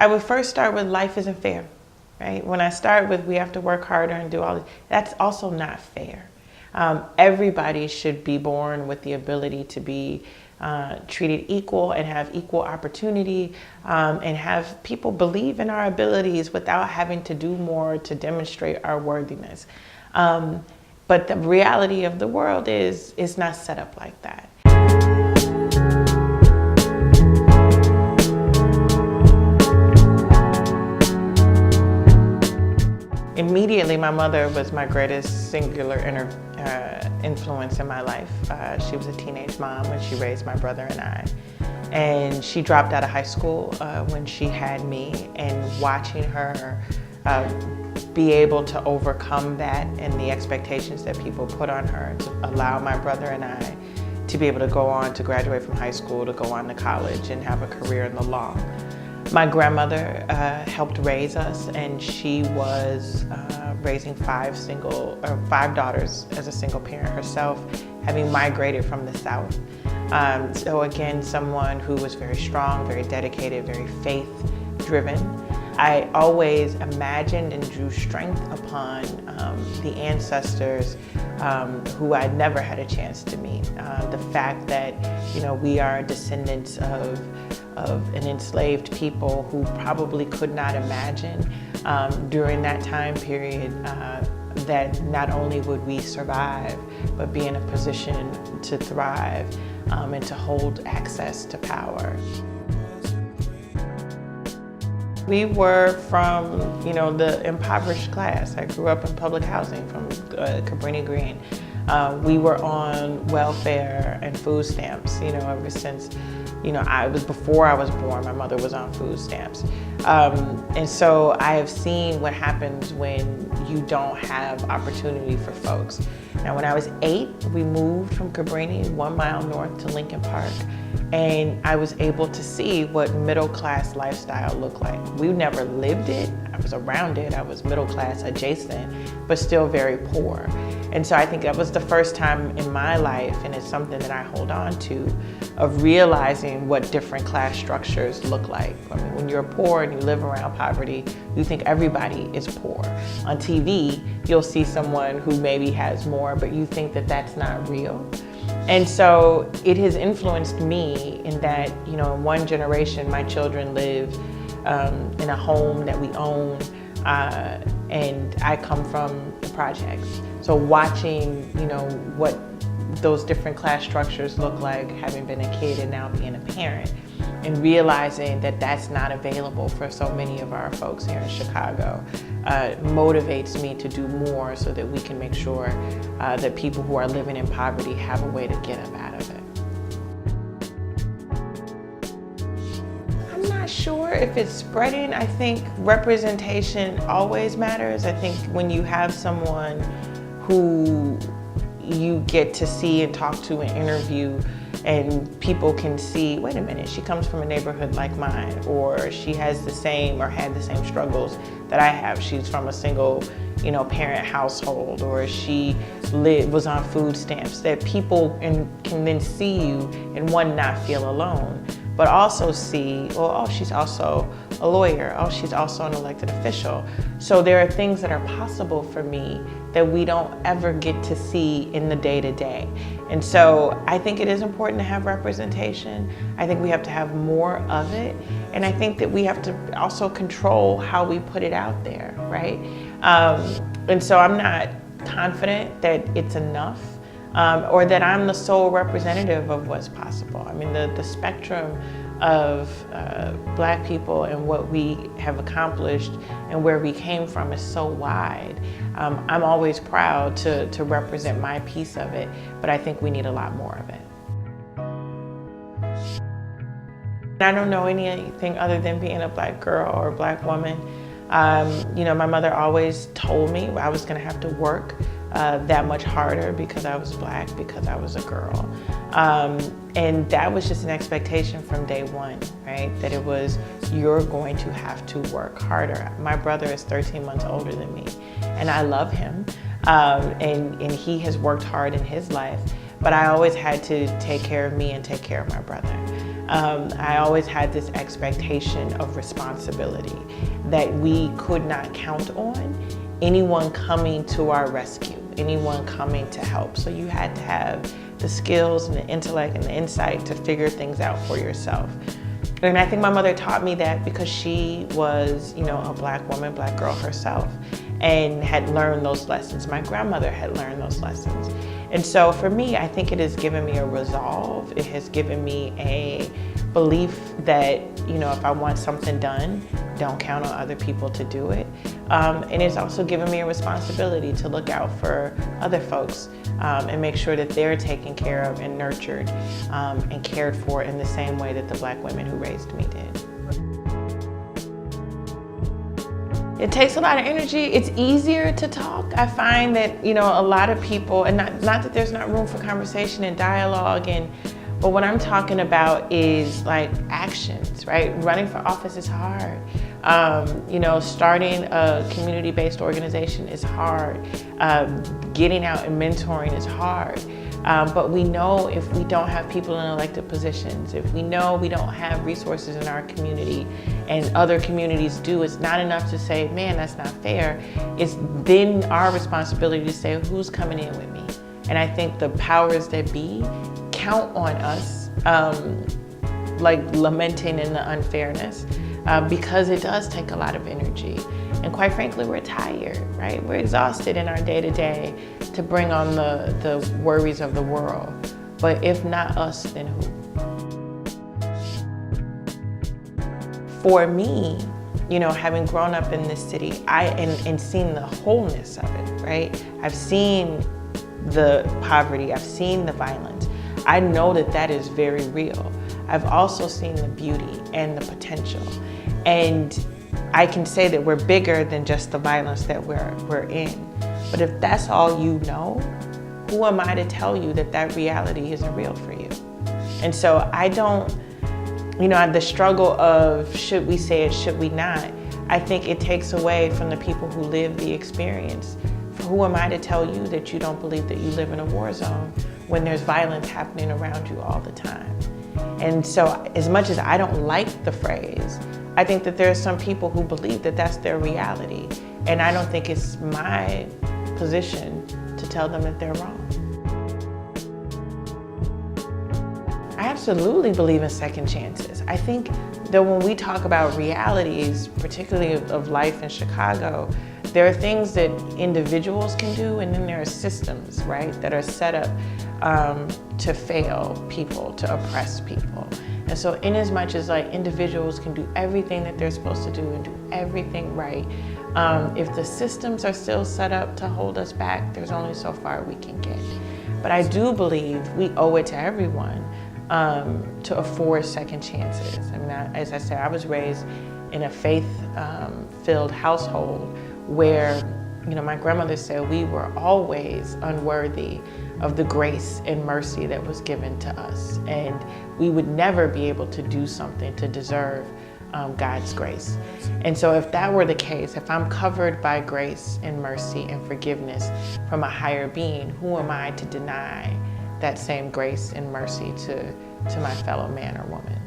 I would first start with life isn't fair, right? When I start with we have to work harder and do all this, that's also not fair. Everybody should be born with the ability to be treated equal and have equal opportunity, and have people believe in our abilities without having to do more to demonstrate our worthiness. But the reality of the world is it's not set up like that. Immediately, my mother was my greatest singular influence in my life. She was a teenage mom when she raised my brother and I. And she dropped out of high school when she had me, and watching her be able to overcome that and the expectations that people put on her to allow my brother and I to be able to go on to graduate from high school, to go on to college and have a career in the law. My grandmother helped raise us, and she was raising five daughters as a single parent herself, having migrated from the South. So again, someone who was very strong, very dedicated, very faith-driven. I always imagined and drew strength upon the ancestors who I never had a chance to meet. The fact that, we are descendants of an enslaved people who probably could not imagine during that time period that not only would we survive, but be in a position to thrive and to hold access to power. We were from, the impoverished class. I grew up in public housing from Cabrini Green. We were on welfare and food stamps, ever since, before I was born, my mother was on food stamps. And so I have seen what happens when you don't have opportunity for folks. Now, when I was 8, we moved from Cabrini 1 mile north to Lincoln Park. And I was able to see what middle-class lifestyle looked like. We never lived it. I was around it. I was middle-class adjacent, but still very poor. And so I think that was the first time in my life, and it's something that I hold on to, of realizing what different class structures look like. I mean, when you're poor and you live around poverty, you think everybody is poor. On TV, you'll see someone who maybe has more, but you think that that's not real. And so it has influenced me in that, in one generation, my children live in a home that we own, and I come from the projects. So watching, what those different class structures look like, having been a kid and now being a parent, and realizing that that's not available for so many of our folks here in Chicago, motivates me to do more so that we can make sure that people who are living in poverty have a way to get up out of it. I'm not sure if it's spreading. I think representation always matters. I think when you have someone who you get to see and talk to and interview, and people can see, wait a minute, she comes from a neighborhood like mine, or she has the same or had the same struggles that I have. She's from a single, parent household, or she was on food stamps, that people can then see you and one, not feel alone, but also see, well, oh, she's also a lawyer. Oh, she's also an elected official. So there are things that are possible for me that we don't ever get to see in the day-to-day. And so I think it is important to have representation. I think we have to have more of it. And I think that we have to also control how we put it out there, right? And so I'm not confident that it's enough, or that I'm the sole representative of what's possible. I mean, the spectrum of Black people and what we have accomplished and where we came from is so wide. I'm always proud to represent my piece of it, but I think we need a lot more of it. I don't know anything other than being a Black girl or a Black woman. My mother always told me I was gonna have to work that much harder because I was Black, because I was a girl. And that was just an expectation from day one, right? That it was, you're going to have to work harder. My brother is 13 months older than me, and I love him. And he has worked hard in his life. but I always had to take care of me and take care of my brother. I always had this expectation of responsibility that we could not count on anyone coming to our rescue, anyone coming to help. So you had to have the skills and the intellect and the insight to figure things out for yourself. And I think my mother taught me that because she was, a Black woman, Black girl herself, and had learned those lessons. My grandmother had learned those lessons. And so for me, I think it has given me a resolve. It has given me a belief that, if I want something done, don't count on other people to do it. And it's also given me a responsibility to look out for other folks and make sure that they're taken care of and nurtured and cared for in the same way that the Black women who raised me did. It takes a lot of energy. It's easier to talk. I find that, a lot of people, and not that there's not room for conversation and dialogue, but what I'm talking about is like actions, right? Running for office is hard. Starting a community-based organization is hard. Getting out and mentoring is hard. But we know if we don't have people in elected positions, if we know we don't have resources in our community and other communities do, it's not enough to say, man, that's not fair. It's then our responsibility to say, who's coming in with me? And I think the powers that be count on us, like lamenting in the unfairness, because it does take a lot of energy. And quite frankly, we're tired, right? We're exhausted in our day-to-day to bring on the worries of the world. But if not us, then who? For me, having grown up in this city, and seen the wholeness of it, right? I've seen the poverty, I've seen the violence. I know that is very real. I've also seen the beauty and the potential. And I can say that we're bigger than just the violence that we're in. But if that's all you know, who am I to tell you that reality isn't real for you? And so I don't, the struggle of should we say it, should we not? I think it takes away from the people who live the experience. Who am I to tell you that you don't believe that you live in a war zone when there's violence happening around you all the time? And so as much as I don't like the phrase, I think that there are some people who believe that that's their reality. And I don't think it's my position to tell them that they're wrong. I absolutely believe in second chances. I think that when we talk about realities, particularly of life in Chicago, there are things that individuals can do, and then there are systems, right, that are set up to fail people, to oppress people. And so in as much as individuals can do everything that they're supposed to do and do everything right, if the systems are still set up to hold us back, there's only so far we can get. But I do believe we owe it to everyone to afford second chances. I mean, as I said, I was raised in a faith-filled household where, my grandmother said we were always unworthy of the grace and mercy that was given to us. And we would never be able to do something to deserve God's grace. And so if that were the case, if I'm covered by grace and mercy and forgiveness from a higher being, who am I to deny that same grace and mercy to my fellow man or woman?